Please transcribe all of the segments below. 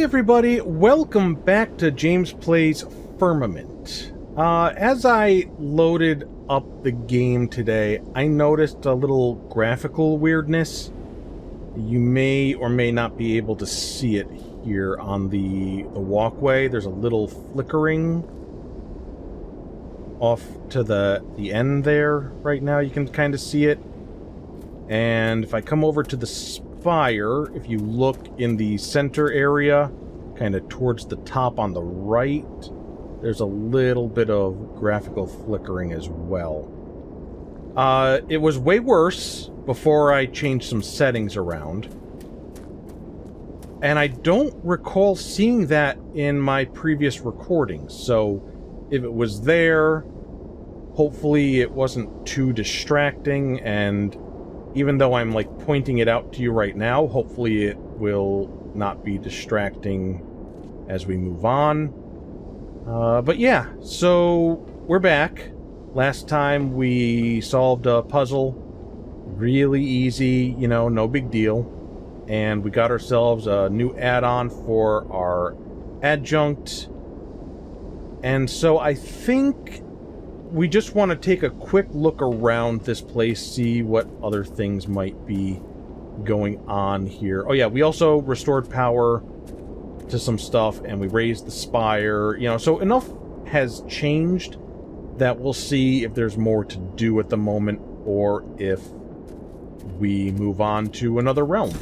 everybody, welcome back to James Plays Firmament. As I loaded up the game today, I noticed a little graphical weirdness. You may or may not be able to see it here on the walkway. There's a little flickering off to the end there right now. You can kind of see it. And if I come over to the spire, if you look in the center area, kind of towards the top on the right, there's a little bit of graphical flickering as well. It was way worse before I changed some settings around. And I don't recall seeing that in my previous recordings, so if it was there, hopefully it wasn't too distracting, and even though I'm like pointing it out to you right now, hopefully it will not be distracting as we move on. But yeah, so we're back. Last time we solved a puzzle. Really easy, you know, no big deal. And we got ourselves a new add-on for our adjunct. And so I think we just want to take a quick look around this place, see what other things might be going on here. Oh yeah, we also restored power to some stuff, and we raised the spire. You know, so enough has changed that we'll see if there's more to do at the moment, or if we move on to another realm.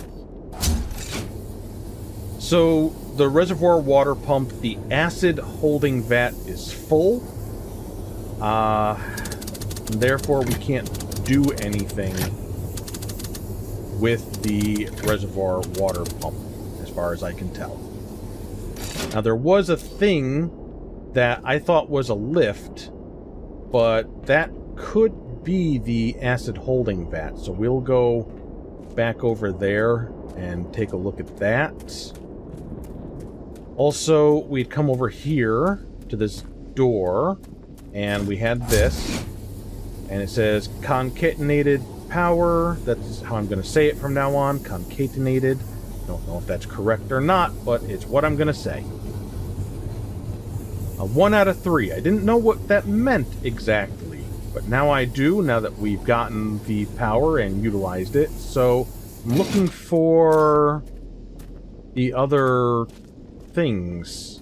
So, the reservoir water pump, the acid holding vat is full. Therefore we can't do anything with the reservoir water pump, as far as I can tell. Now, there was a thing that I thought was a lift, but that could be the acid holding vat, so we'll go back over there and take a look at that. Also, we'd come over here to this door, and we had this, and it says concatenated power. That's how I'm going to say it from now on, concatenated. Don't know if that's correct or not, but it's what I'm going to say. A 1 out of 3. I didn't know what that meant exactly, but now I do, now that we've gotten the power and utilized it. So I'm looking for the other things.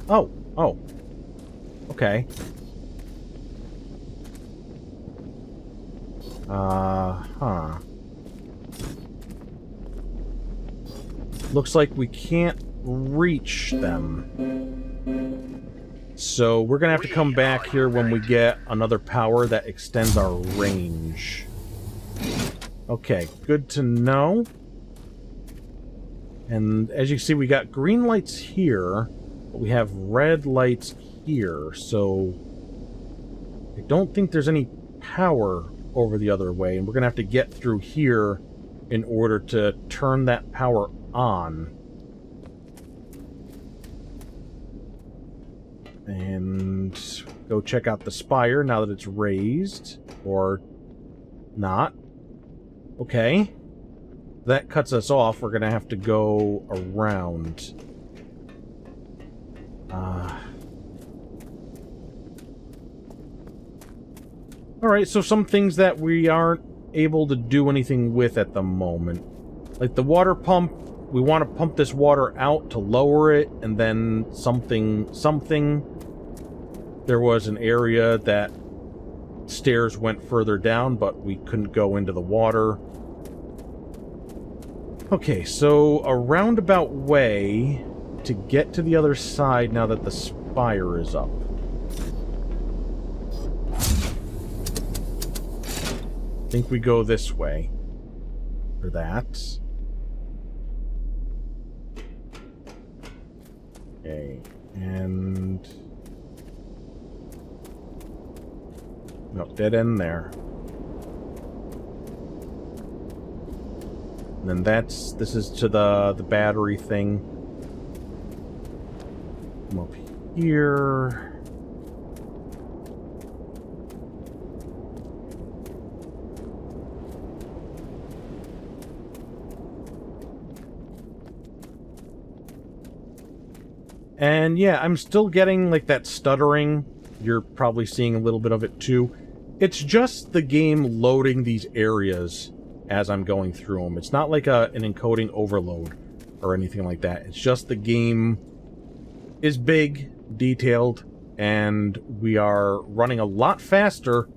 Oh. Okay. Looks like we can't reach them. So we're gonna have to come back here when we get another power that extends our range. Okay, good to know. And as you can see, we got green lights here, but we have red lights here, so I don't think there's any power over the other way, and we're gonna have to get through here in order to turn that power on. And go check out the spire now that it's raised, or not. Okay. That cuts us off. We're gonna have to go around. Alright, so some things that we aren't able to do anything with at the moment. Like the water pump, we want to pump this water out to lower it, and then something. There was an area that stairs went further down, but we couldn't go into the water. Okay, so a roundabout way to get to the other side now that the spire is up. I think we go this way for that. Okay, and nope, dead end there. And then this is to the battery thing. Come up here. And yeah, I'm still getting like that stuttering. You're probably seeing a little bit of it too. It's just the game loading these areas as I'm going through them. It's not like an encoding overload or anything like that. It's just the game is big, detailed, and we are running a lot faster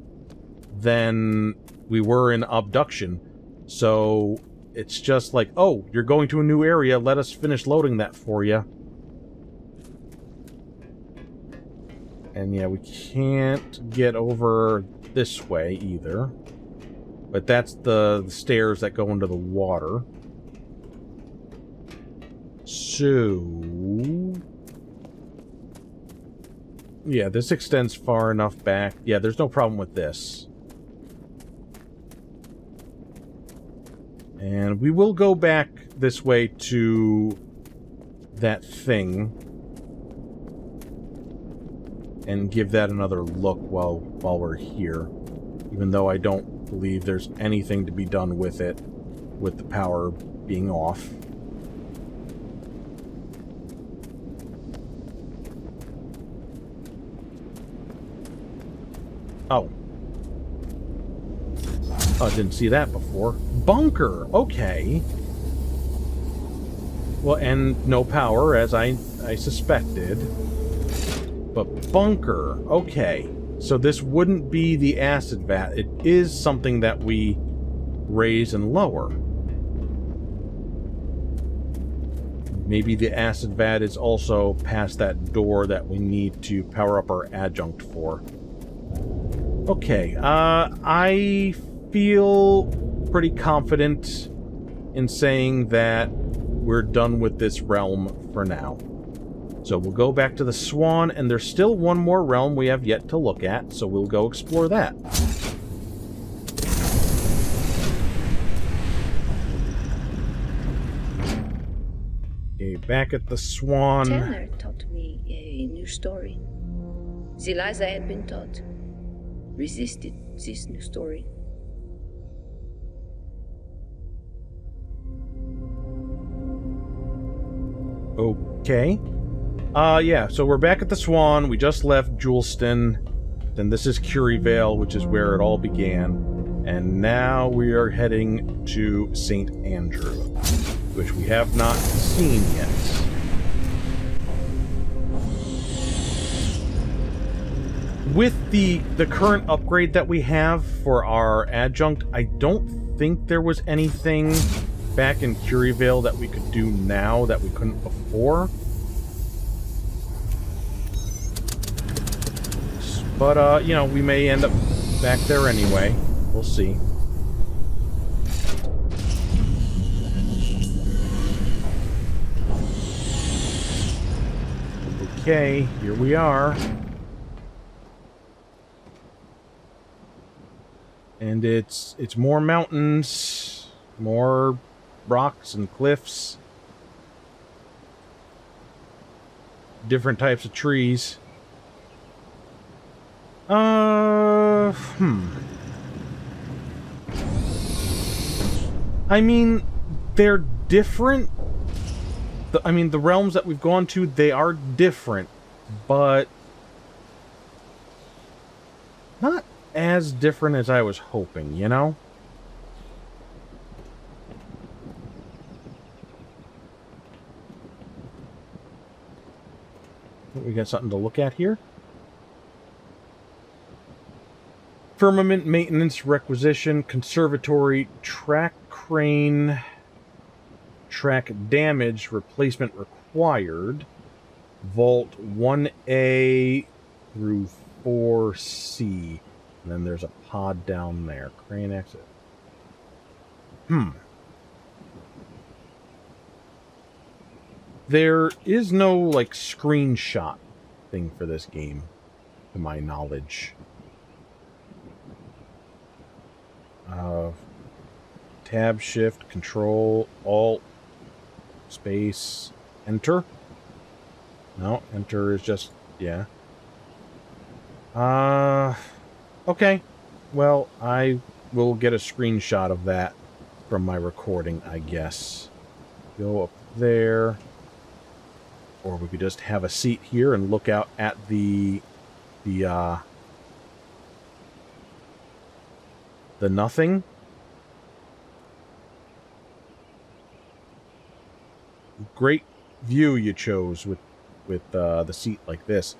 than we were in Abduction. So it's just like, oh, you're going to a new area, let us finish loading that for you. And yeah, we can't get over this way either. But that's the stairs that go into the water. So... yeah, this extends far enough back. Yeah, there's no problem with this. And we will go back this way to that thing and give that another look while we're here. Even though I don't believe there's anything to be done with it, with the power being off. Oh. Oh, I didn't see that before. Bunker! Okay. Well, and no power, as I suspected. But bunker, okay. So this wouldn't be the acid vat. It is something that we raise and lower. Maybe the acid vat is also past that door that we need to power up our adjunct for. Okay, I feel pretty confident in saying that we're done with this realm for now. So we'll go back to the Swan, and there's still one more realm we have yet to look at, so we'll go explore that. Okay, back at the Swan. Tanner taught me a new story. The lies I had been taught resisted this new story. Okay. Yeah, so we're back at the Swan. We just left Juleston. Then this is Curryvale, which is where it all began. And now we are heading to St. Andrew, which we have not seen yet. With the current upgrade that we have for our adjunct, I don't think there was anything back in Curryvale that we could do now that we couldn't before. But, you know, we may end up back there anyway. We'll see. Okay, here we are. And it's more mountains, more rocks and cliffs. Different types of trees. I mean, they're different. I mean, the realms that we've gone to, they are different, but not as different as I was hoping, you know? We got something to look at here. Firmament maintenance requisition, conservatory, track crane, track damage, replacement required, vault 1A through 4C. And then there's a pod down there. Crane exit. There is no, like, screenshot thing for this game, to my knowledge. Tab, shift, control, alt, space, enter. No, enter is just, yeah. Okay. Well, I will get a screenshot of that from my recording, I guess. Go up there. Or we could just have a seat here and look out at the nothing. Great view you chose with the seat like this.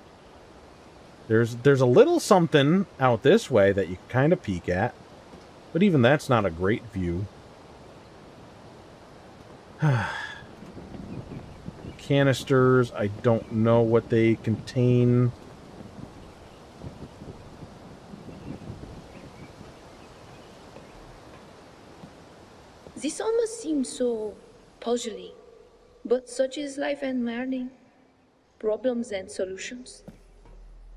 There's a little something out this way that you can kind of peek at, but even that's not a great view. Canisters, I don't know what they contain. This almost seems so puzzly, but such is life and learning. Problems and solutions.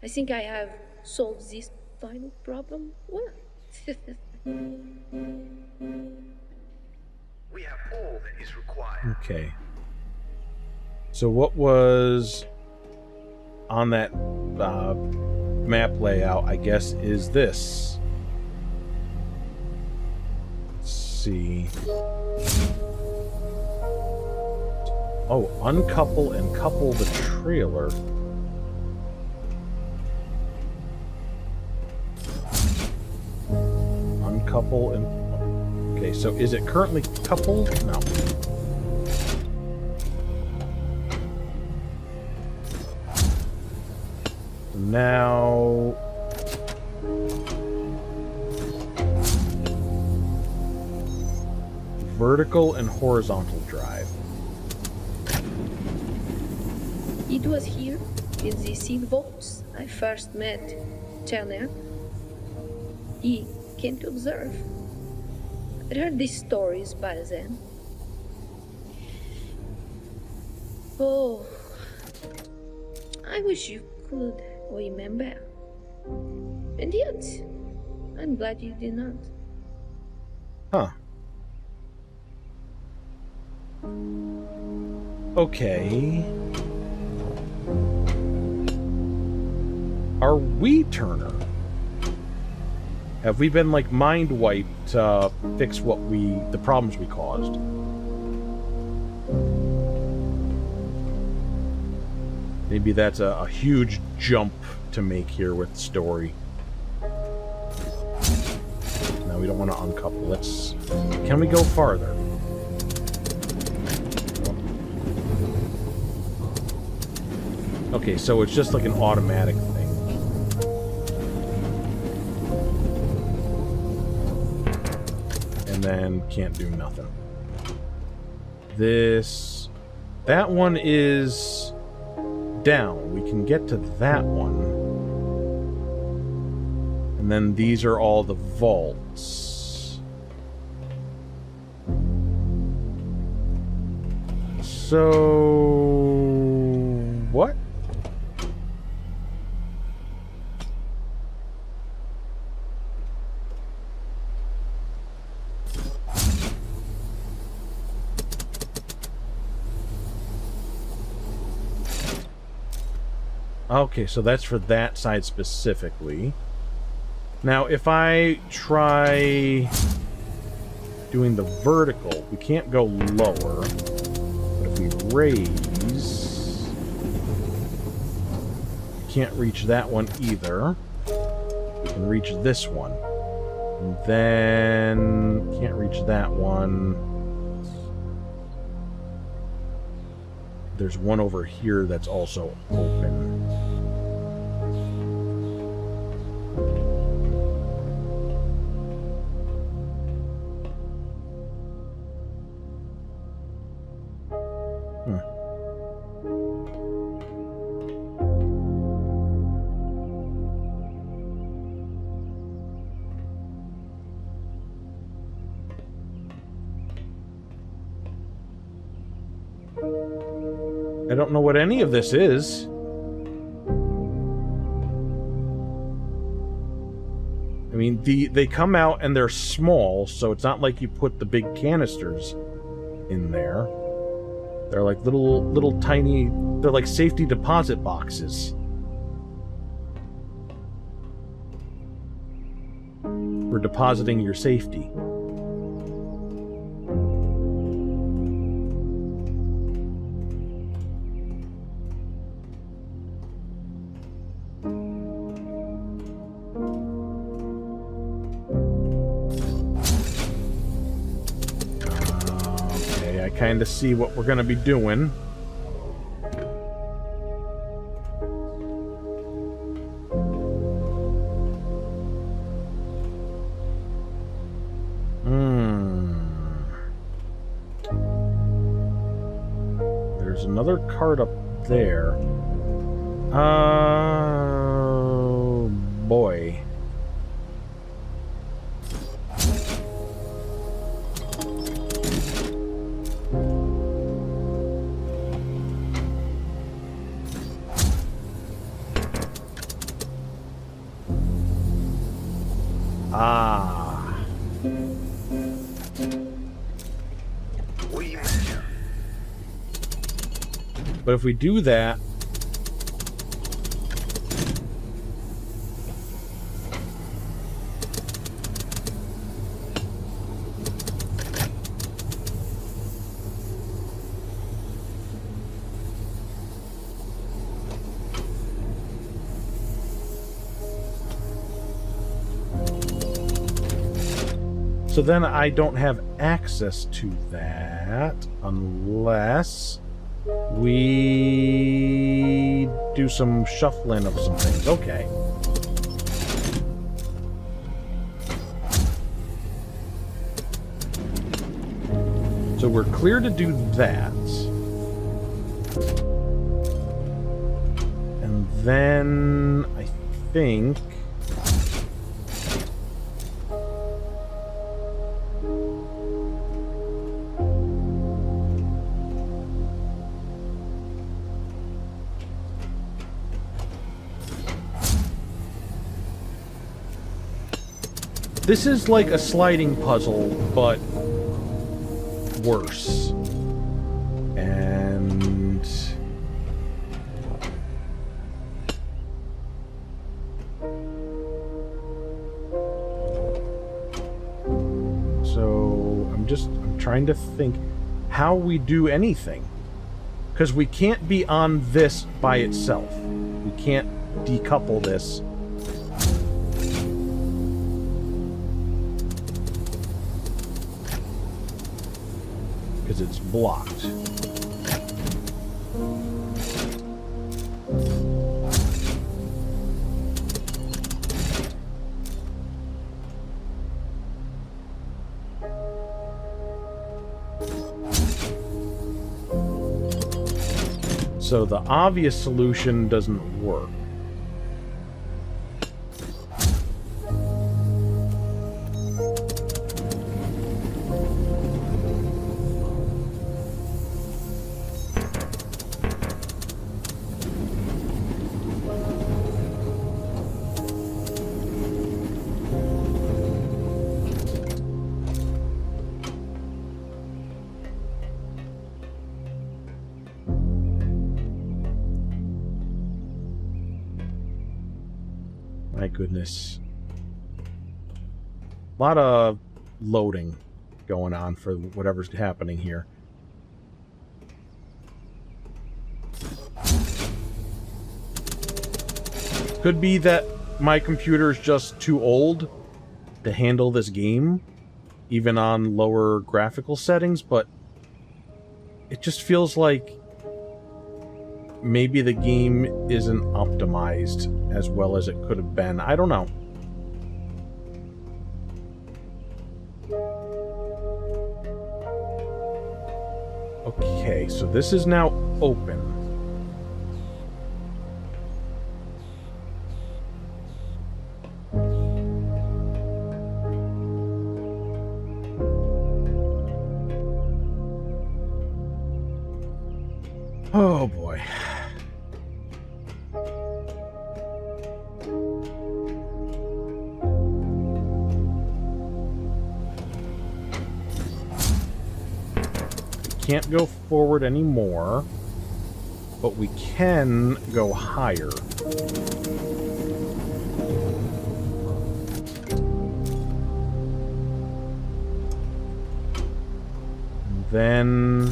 I think I have solved this final problem well. We have all that is required. Okay. So what was on that map layout, I guess, is this. Let's see. Oh, uncouple and couple the trailer. Uncouple and... Okay, so is it currently coupled? No. Now... vertical and horizontal drive. It was here, in the seed vaults, I first met Turner. He came to observe. I'd heard these stories by then. Oh, I wish you could remember. And yet, I'm glad you did not. Huh. Okay. Are we Turner? Have we been, like, mind wiped to fix the problems we caused? Maybe that's a huge jump to make here with story. No, we don't want to uncouple. Can we go farther? Okay, so it's just like an automatic thing. And then can't do nothing. That one is down. We can get to that one. And then these are all the vaults. So... what? Okay, so that's for that side specifically. Now, if I try doing the vertical, we can't go lower. But if we raise... can't reach that one either. We can reach this one. And then... can't reach that one. There's one over here that's also open. I don't know what any of this is. I mean, they come out and they're small, so it's not like you put the big canisters in there. They're like little tiny, they're like safety deposit boxes. For depositing your safety. kind of see what we're going to be doing. There's another card up there. Oh, boy. Ah. We measure. But if we do that, so then I don't have access to that unless we do some shuffling of some things. Okay. So we're clear to do that. And then I think... This is like a sliding puzzle, but worse. And... so I'm trying to think how we do anything. Because we can't be on this by itself. We can't decouple this. Because it's blocked. So the obvious solution doesn't work. My goodness. A lot of loading going on for whatever's happening here. Could be that my computer's just too old to handle this game, even on lower graphical settings, but it just feels like maybe the game isn't optimized as well as it could have been. I don't know. Okay, so this is now open. Oh boy. Can't go forward anymore, but we can go higher. And then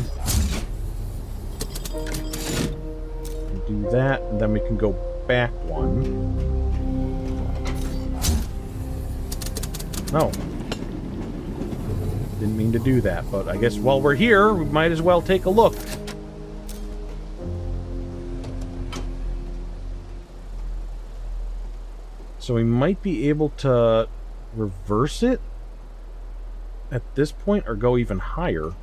do that, and then we can go back one. No. Didn't mean to do that, but I guess while we're here, we might as well take a look. So we might be able to reverse it at this point, or go even higher.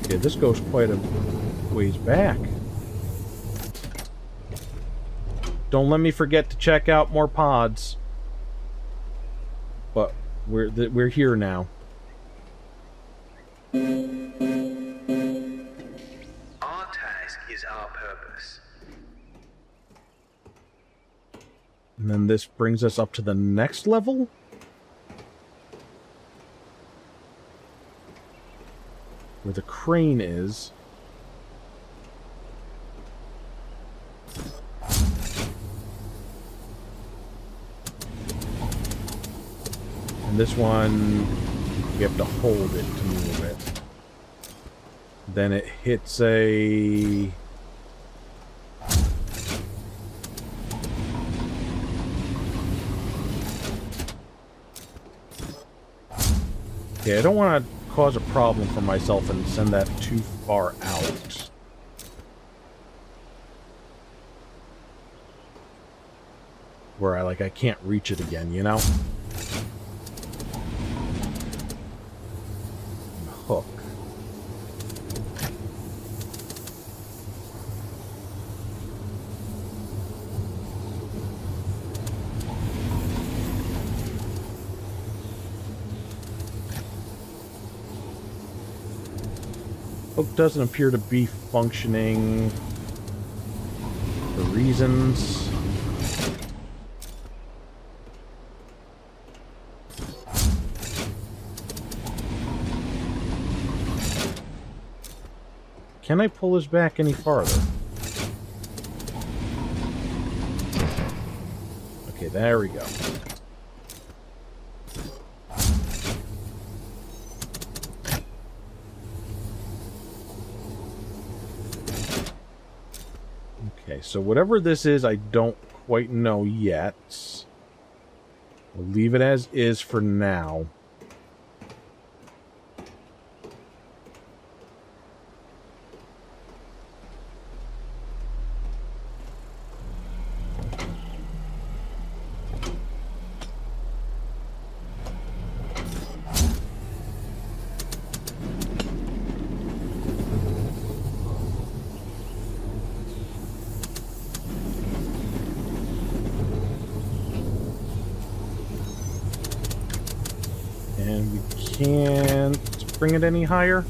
Okay, this goes quite a ways back. Don't let me forget to check out more pods. But we're here now. Our task is our purpose. And then this brings us up to the next level? Where the crane is. And this one, you have to hold it to move it. Then it hits a... Okay, I don't want to cause a problem for myself and send that too far out. Where I can't reach it again, you know? Hook. Hook doesn't appear to be functioning for reasons. Can I pull this back any farther? Okay, there we go. Okay, so whatever this is, I don't quite know yet. We'll leave it as is for now. And we can't bring it any higher.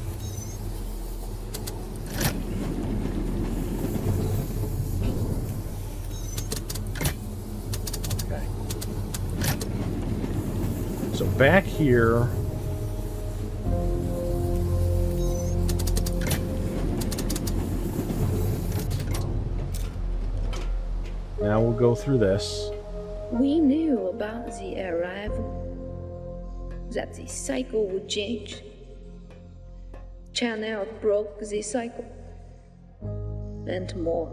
Okay. So back here... Now we'll go through this. We knew about the arrival, that the cycle would change. Channel broke the cycle, and more.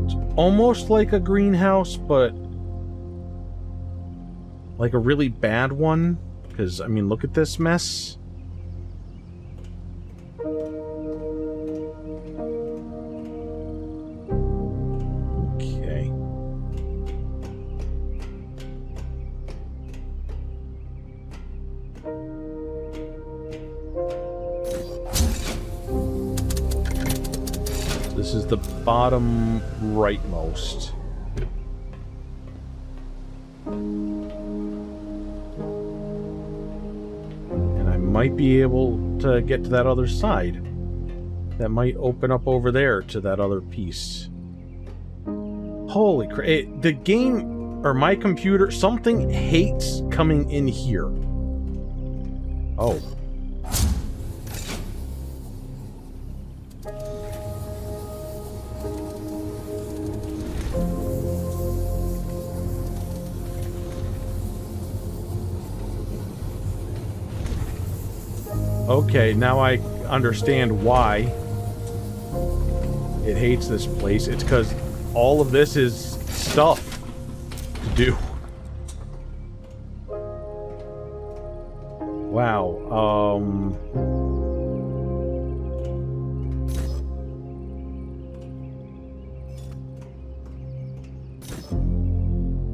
It's almost like a greenhouse, but like a really bad one. Because, I mean, look at this mess. Okay. This is the bottom rightmost. Might be able to get to that other side. That might open up over there to that other piece. Holy crap. The game, or my computer, something hates coming in here. Oh. Okay, now I understand why it hates this place. It's because all of this is stuff to do. Wow,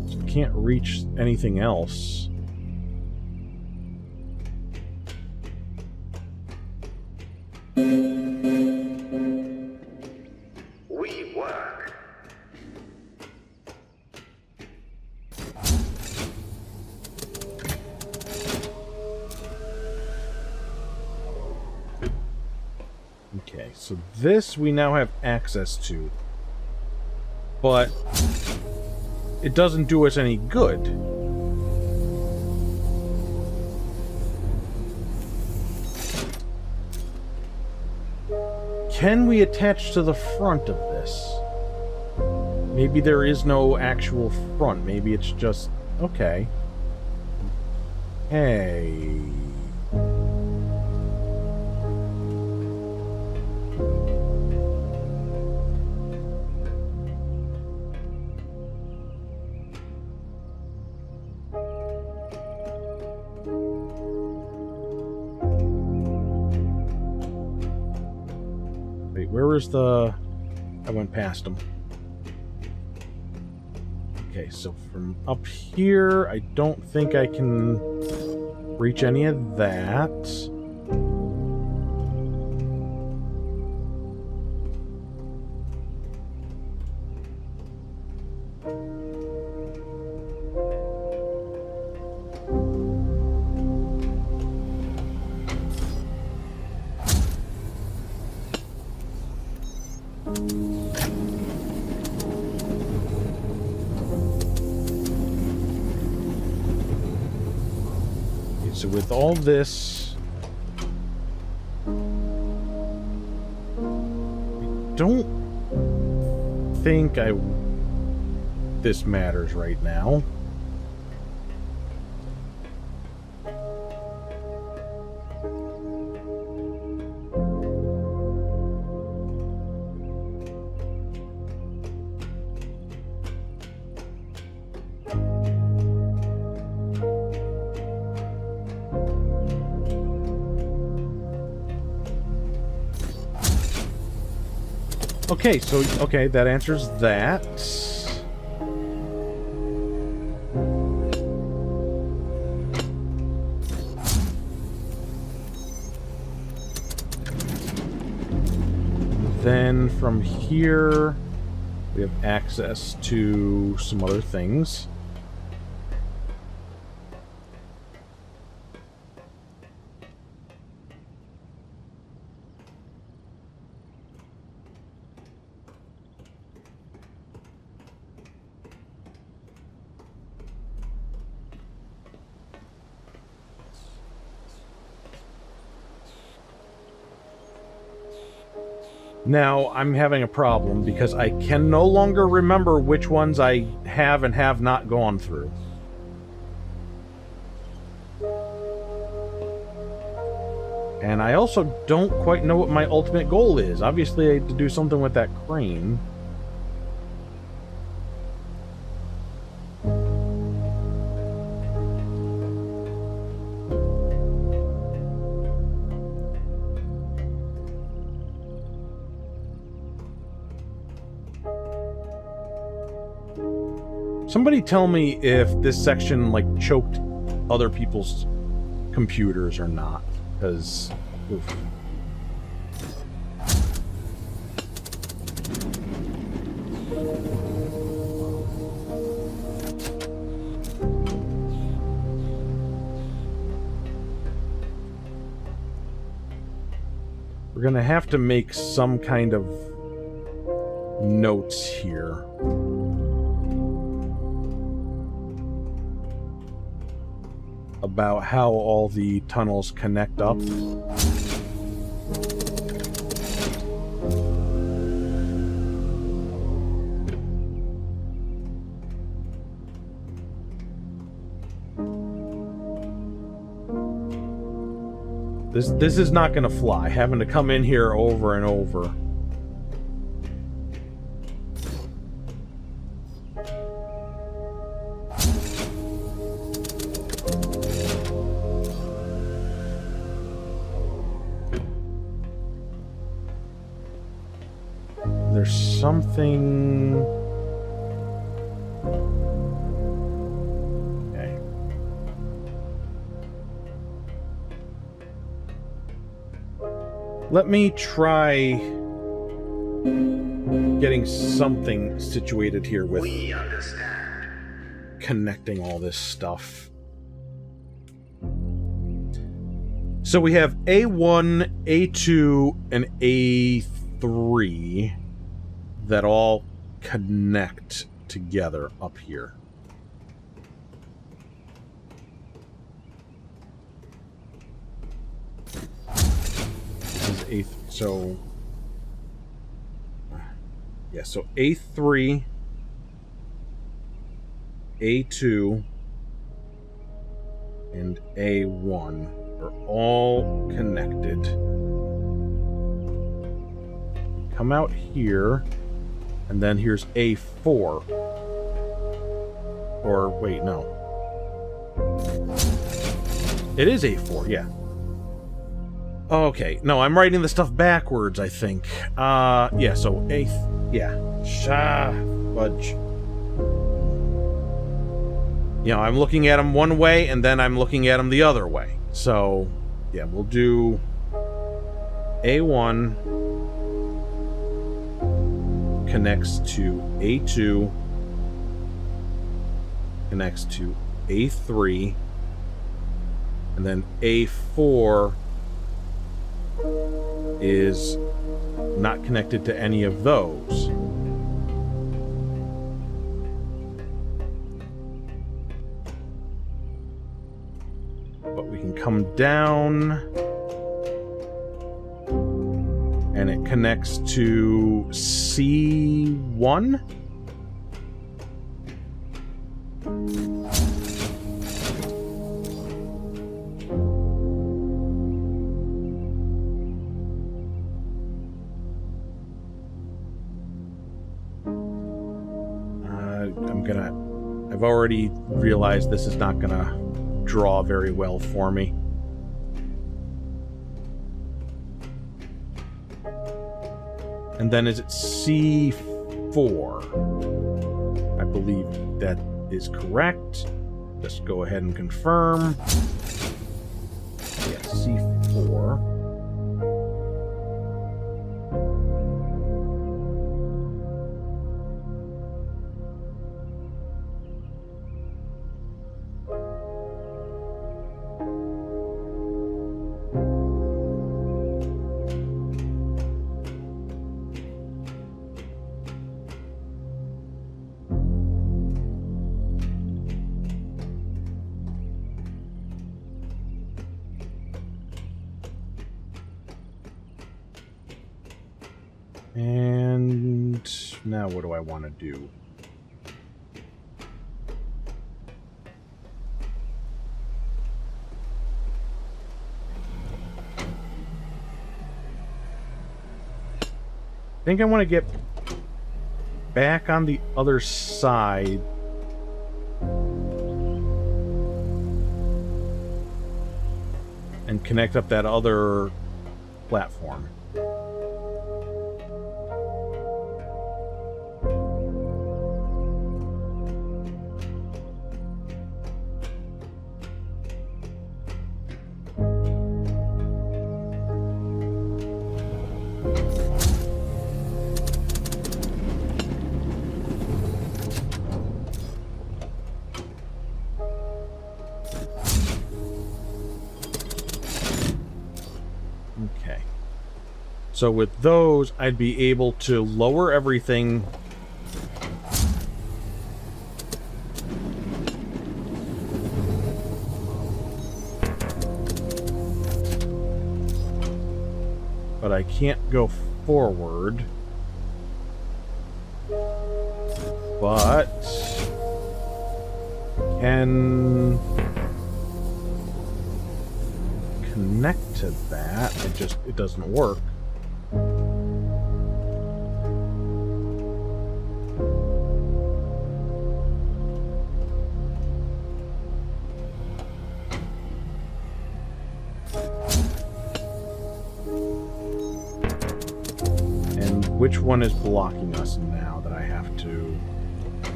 so can't reach anything else. We work. Okay, so this we now have access to. But it doesn't do us any good. Can we attach to the front of this? Maybe there is no actual front. Maybe it's just... Okay. Hey... Wait, where was the... I went past them. Okay, so from up here, I don't think I can reach any of that. So with all this, I don't think this matters right now. Okay, so, okay, that answers that. Then from here, we have access to some other things. Now, I'm having a problem because I can no longer remember which ones I have and have not gone through. And I also don't quite know what my ultimate goal is. Obviously, I had to do something with that crane. Somebody tell me if this section, like, choked other people's computers or not, because... oof. We're gonna have to make some kind of notes here. About how all the tunnels connect up. This is not gonna fly, having to come in here over and over. There's something... Okay. Let me try getting something situated here with We understand. connecting all this stuff. So we have A1, A2, and A3 that all connect together up here. This is A3, so yeah, so A3, A2, and A1 are all connected. Come out here, and then here's A4. Or, wait, no. It is A4, yeah. Okay, no, I'm writing the stuff backwards, I think. Yeah, so yeah. Fudge. You know, I'm looking at them one way, and then I'm looking at them the other way. So, yeah, we'll do A1 connects to A2, connects to A3, and then A4 is not connected to any of those. But we can come down, and it connects to C1. I've already realized this is not gonna draw very well for me. And then is it C4? I believe that is correct. Just go ahead and confirm. Yeah, C4. And now what do I want to do? I think I want to get back on the other side. And connect up that other platform. Okay. So with those, I'd be able to lower everything. But I can't go forward. But can connect to that. It doesn't work. Which one is blocking us now that I have to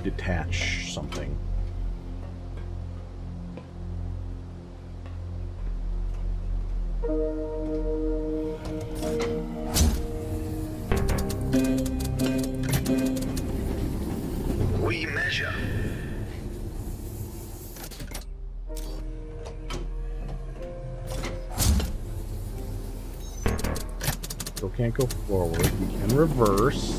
detach something? We measure. Still can't go forward. We can reverse.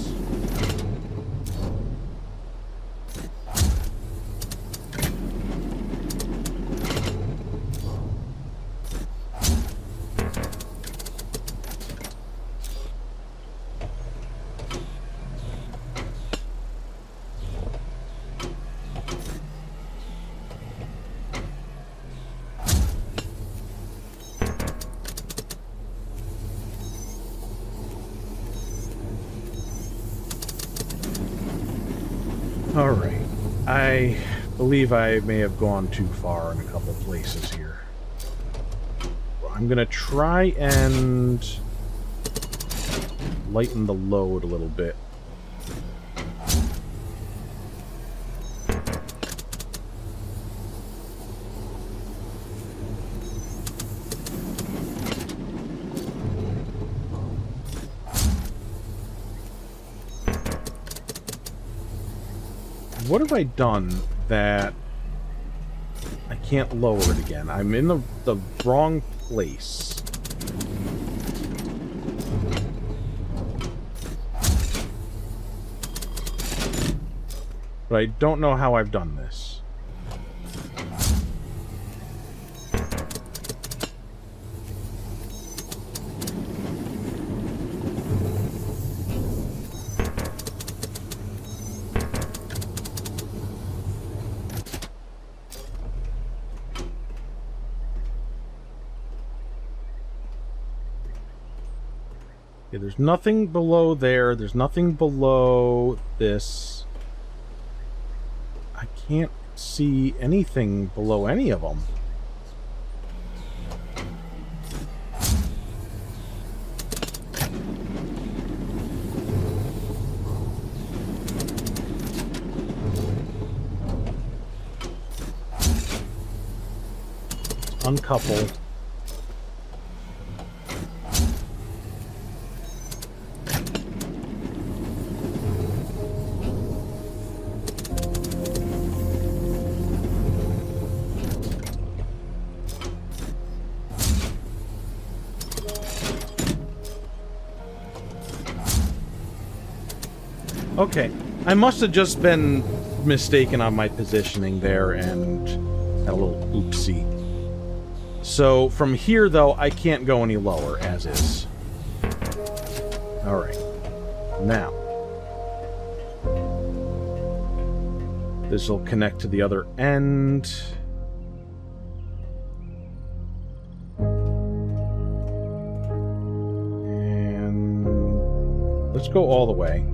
Alright. I believe I may have gone too far in a couple places here. I'm gonna try and lighten the load a little bit. What have I done that I can't lower it again? I'm in the wrong place. But I don't know how I've done this. Okay, there's nothing below there. There's nothing below this. I can't see anything below any of them. Uncouple. Okay, I must have just been mistaken on my positioning there and had a little oopsie. So from here, though, I can't go any lower, as is. Alright. Now. This will connect to the other end. And let's go all the way.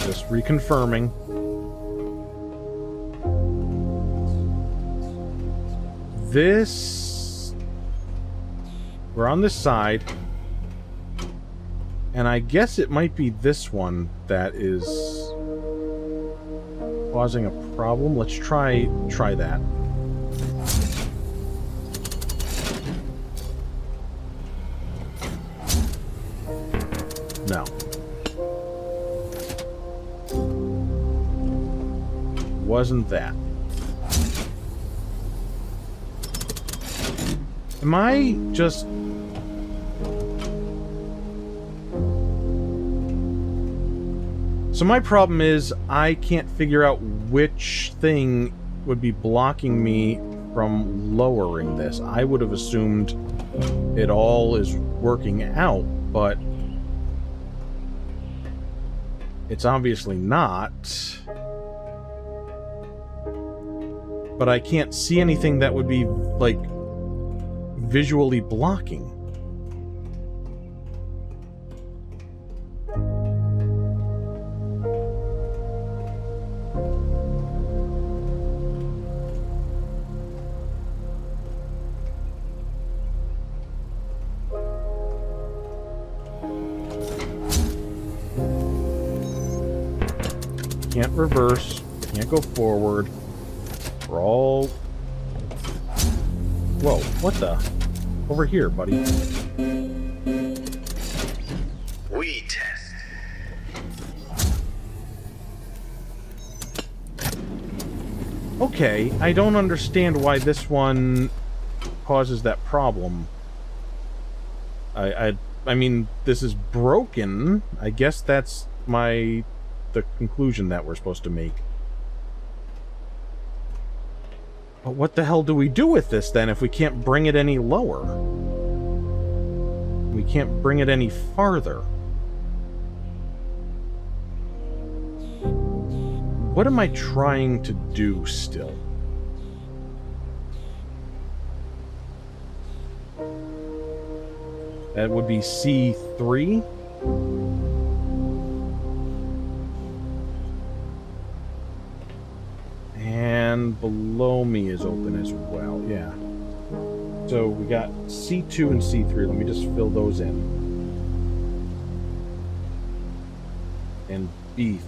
Just reconfirming. This... We're on this side. And I guess it might be this one that is causing a problem. Let's try that. No. Wasn't that. Am I just... So my problem is I can't figure out which thing would be blocking me from lowering this. I would have assumed it all is working out, but it's obviously not. but I can't see anything that would be, like, visually blocking. Can't reverse, can't go forward. We're all... Whoa, what the? Over here, buddy. We test. Okay, I don't understand why this one causes that problem. I mean, this is broken. I guess that's the conclusion that we're supposed to make. But what the hell do we do with this, then, if we can't bring it any lower? We can't bring it any farther. What am I trying to do still? That would be C3. And below me is open as well, yeah. So we got C2 and C3. Let me just fill those in. And B3.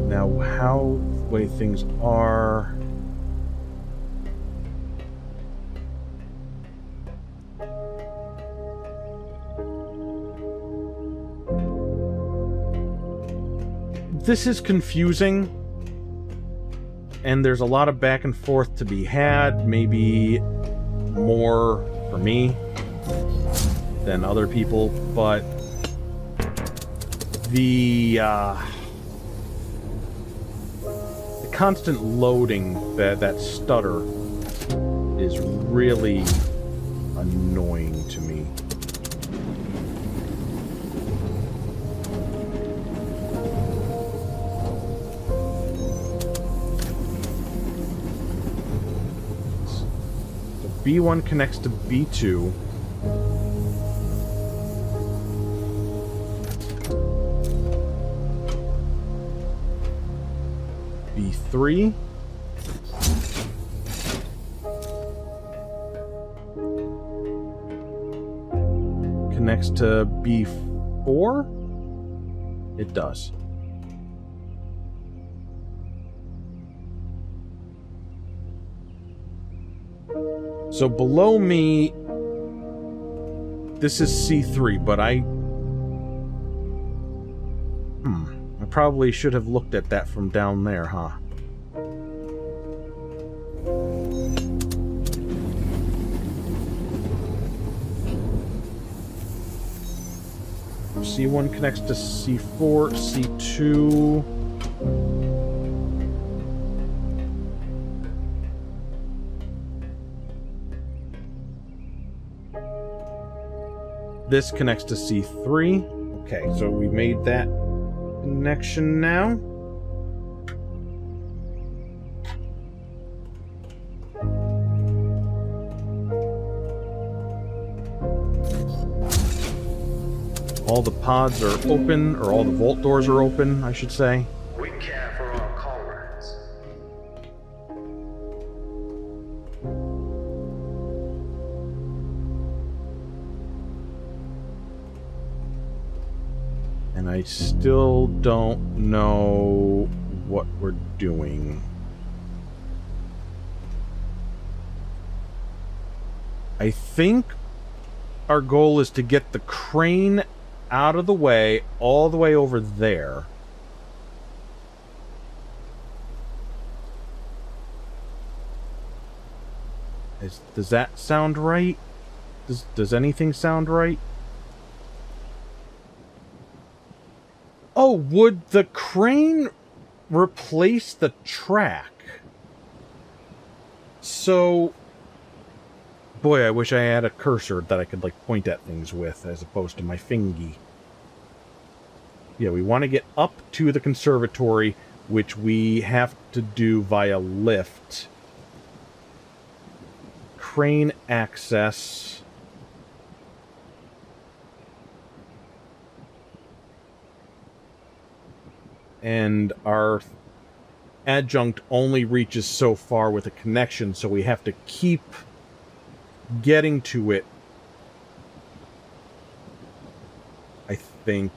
Now, how the way things are... This is confusing, and there's a lot of back and forth to be had, maybe more for me than other people, but the constant loading, that stutter, is really annoying to me. B1 connects to B2. B3. Connects to B4? It does. So below me, this is C3, but I probably should have looked at that from down there, huh? C1 connects to C4, C2... This connects to C3. Okay, so we made that connection now. All the pods are open, or all the vault doors are open, I should say. We care for our comrades. And I still don't know what we're doing. I think our goal is to get the crane out of the way, all the way over there. Does that sound right? Does anything sound right? Oh, would the crane replace the track? So... Boy, I wish I had a cursor that I could, like, point at things with, as opposed to my fingy. Yeah, we want to get up to the conservatory, which we have to do via lift. Crane access. And our adjunct only reaches so far with a connection, so we have to keep getting to it, I think,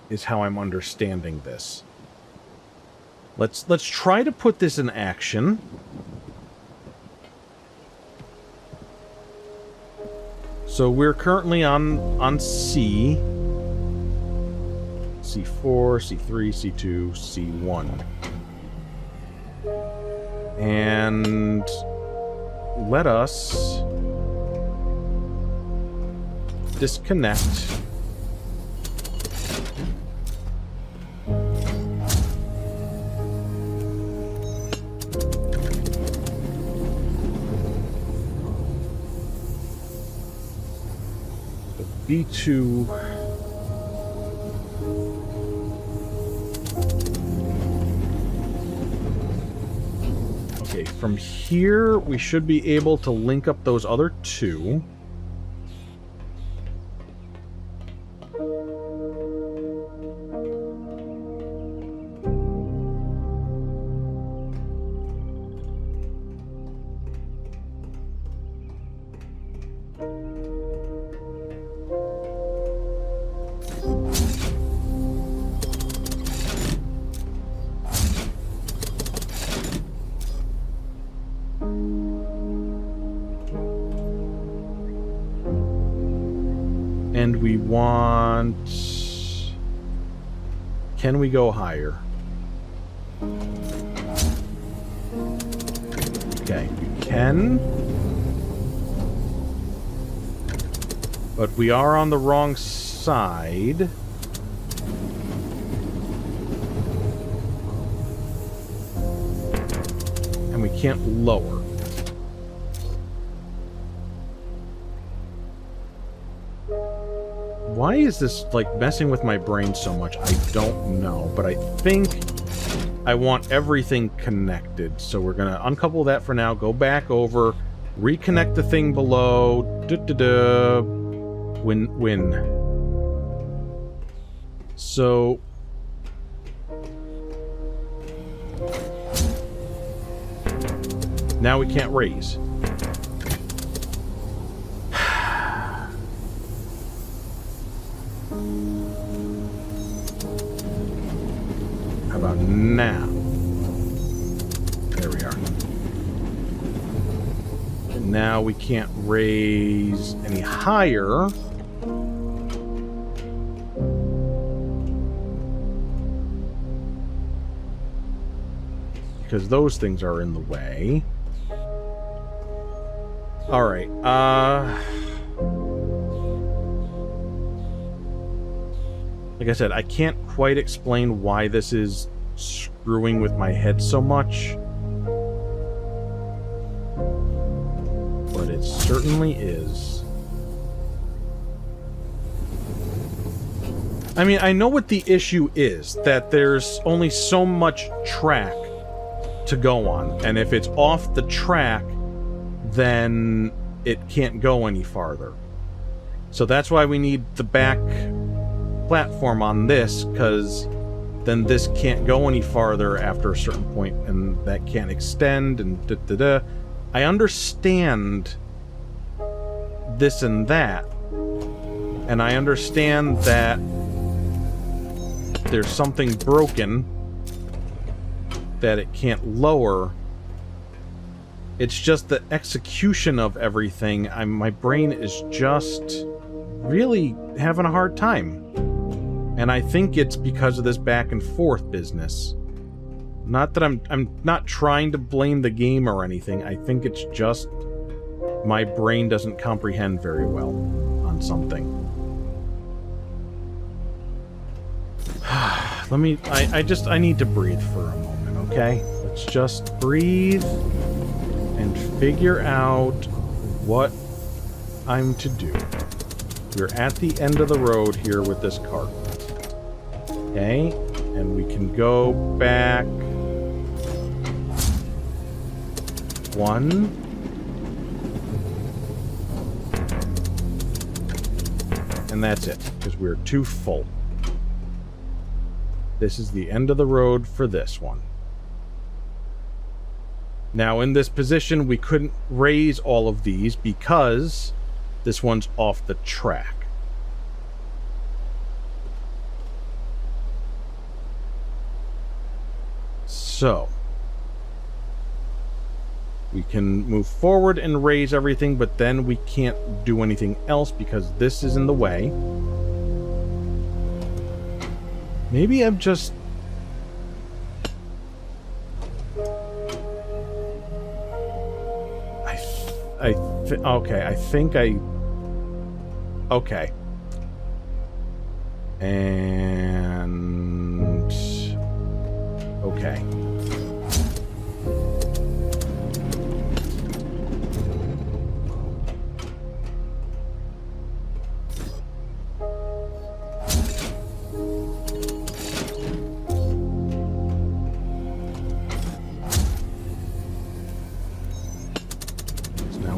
is how I'm understanding this. Let's try to put this in action. So we're currently on C. C4, C3, C2, C1. And let us disconnect. The B2. Okay, from here we should be able to link up those other two. And we want... Can we go higher? Okay, we can. But we are on the wrong side. And we can't lower. Why is this, like, messing with my brain so much? I don't know, but I think I want everything connected. So we're going to uncouple that for now, go back over, reconnect the thing below. Win. So... now we can't raise. How about now? There we are. And now we can't raise any higher. Because those things are in the way. Alright, like I said, I can't quite explain why this is screwing with my head so much. But it certainly is. I mean, I know what the issue is, that there's only so much track to go on, and if it's off the track, then it can't go any farther. So that's why we need the back platform on this, because then this can't go any farther after a certain point, and that can't extend, and da-da-da. I understand this and that, and I understand that there's something broken that it can't lower. It's just the execution of everything. My brain is just really having a hard time. And I think it's because of this back and forth business. Not that I'm not trying to blame the game or anything. I think it's just my brain doesn't comprehend very well on something. I need to breathe for a moment, okay? Let's just breathe and figure out what I'm to do. We're at the end of the road here with this cart. Okay, and we can go back 1. And that's it, because we're too full. This is the end of the road for this one. Now, in this position, we couldn't raise all of these because this one's off the track. So, we can move forward and raise everything, but then we can't do anything else because this is in the way. Maybe I'm just... okay, I think I... Okay. And... Okay.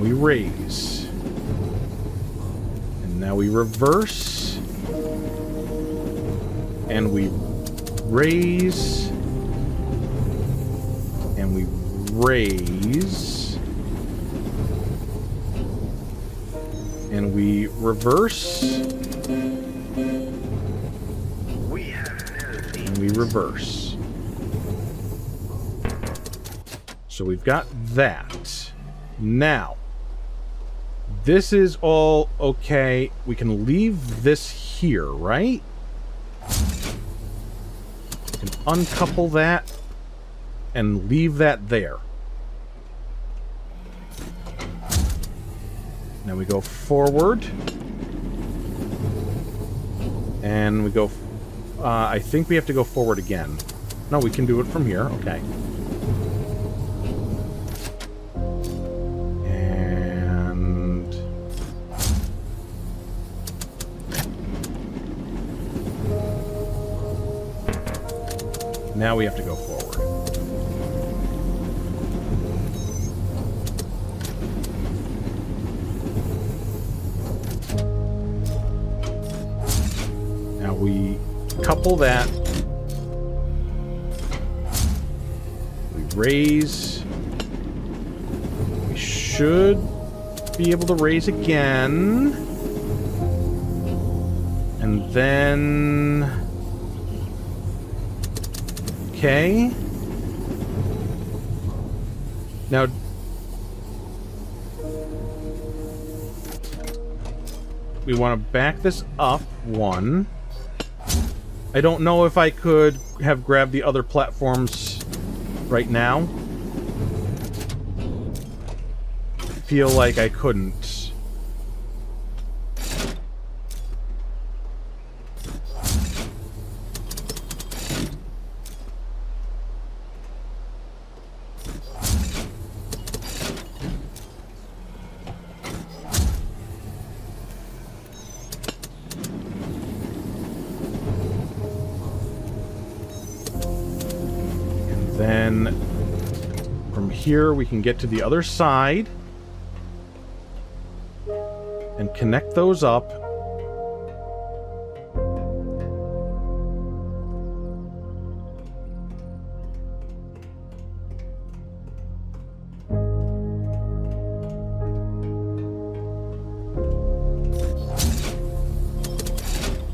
We raise. And now we reverse. And we raise. And we raise. And we reverse. And we reverse. So we've got that. Now, this is all okay. We can leave this here, right? We can uncouple that and leave that there. Now we go forward. And we go... I think we have to go forward again. No, we can do it from here. Okay. Now we have to go forward. Now we couple that. We raise. We should be able to raise again. And then... Okay. Now, we want to back this up 1. I don't know if I could have grabbed the other platforms right now. I feel like I couldn't. Then from here we can get to the other side and connect those up.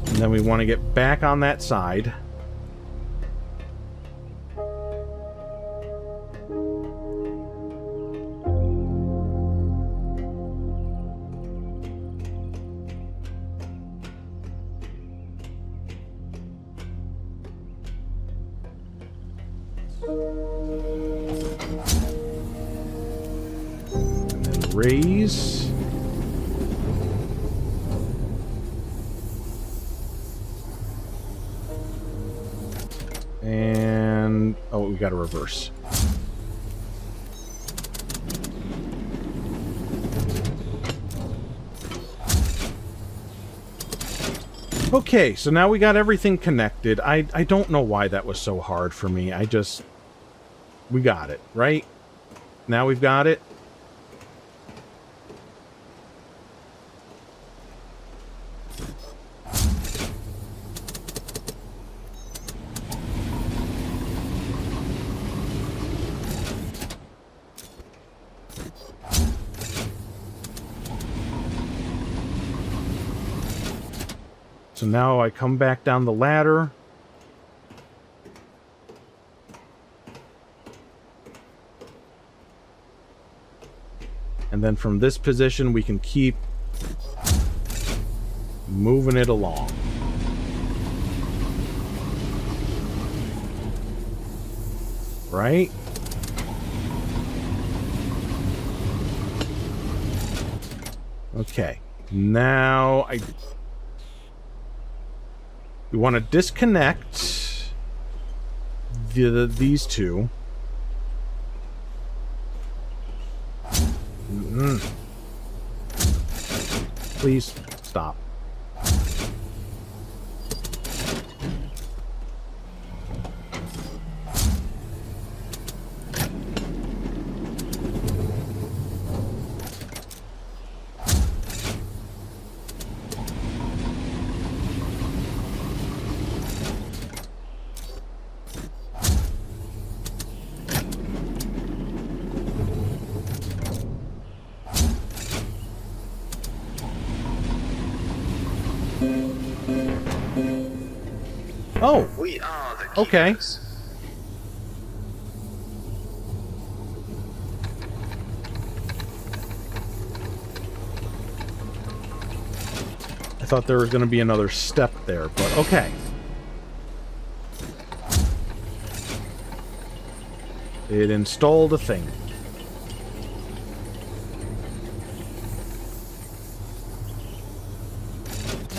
And then we want to get back on that side. And then raise. And oh, we got to reverse. Okay, so now we got everything connected. I don't know why that was so hard for me. We got it, right? Now we've got it. So now I come back down the ladder. And then from this position, we can keep moving it along. Right? Okay. Now we want to disconnect these two. Please stop. Oh, We are the okay. keepers. I thought there was going to be another step there, but okay. It installed a thing.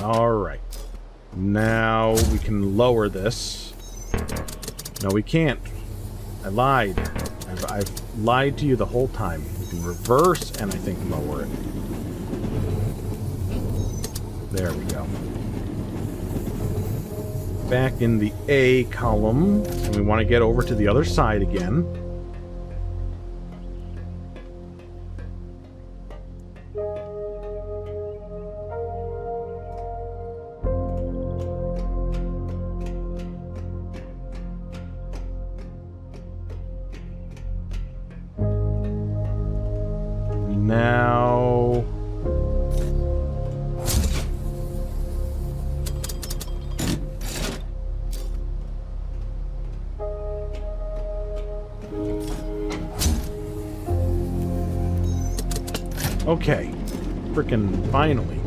Alright. Now we can lower this. No, we can't. I lied. I've lied to you the whole time. We can reverse and I think lower it. There we go. Back in the A column, and we want to get over to the other side again. Now... Okay. Frickin' finally.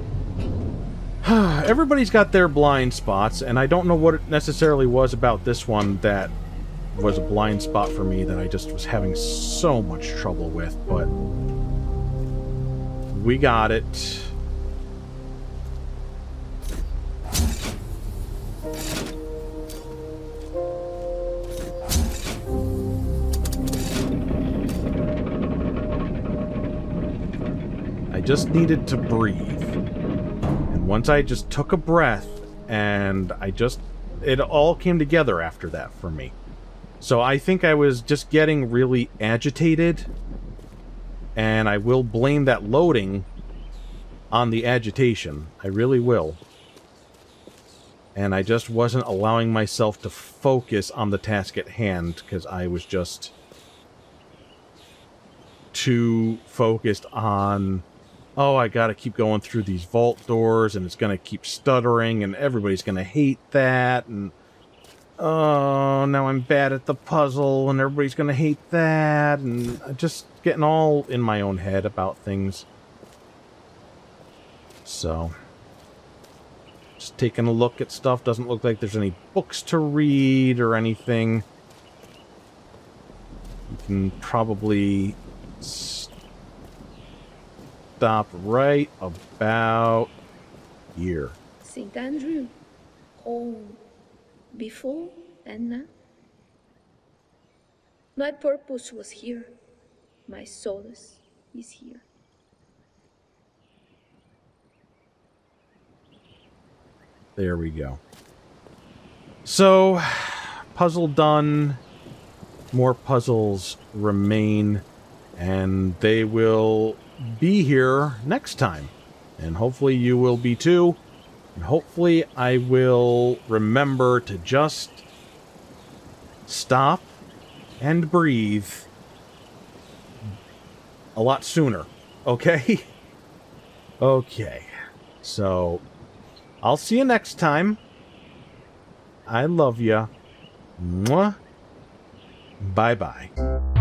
Everybody's got their blind spots, and I don't know what it necessarily was about this one that was a blind spot for me that I just was having so much trouble with, but we got it. I just needed to breathe. And once I just took a breath, and it all came together after that for me. So I think I was just getting really agitated, and I will blame that loading on the agitation. I really will. And I just wasn't allowing myself to focus on the task at hand, because I was just too focused on, oh, I gotta keep going through these vault doors, and it's gonna keep stuttering, and everybody's gonna hate that, and oh, now I'm bad at the puzzle, and everybody's gonna hate that, and just getting all in my own head about things. So, just taking a look at stuff. Doesn't look like there's any books to read or anything. You can probably stop right about here. St. Andrew, home before and now. My purpose was here. My solace is here. There we go. So, puzzle done. More puzzles remain, and they will be here next time. And hopefully you will be too. And hopefully I will remember to just stop and breathe a lot sooner. Okay? Okay. So, I'll see you next time. I love ya. Mwah. Bye-bye.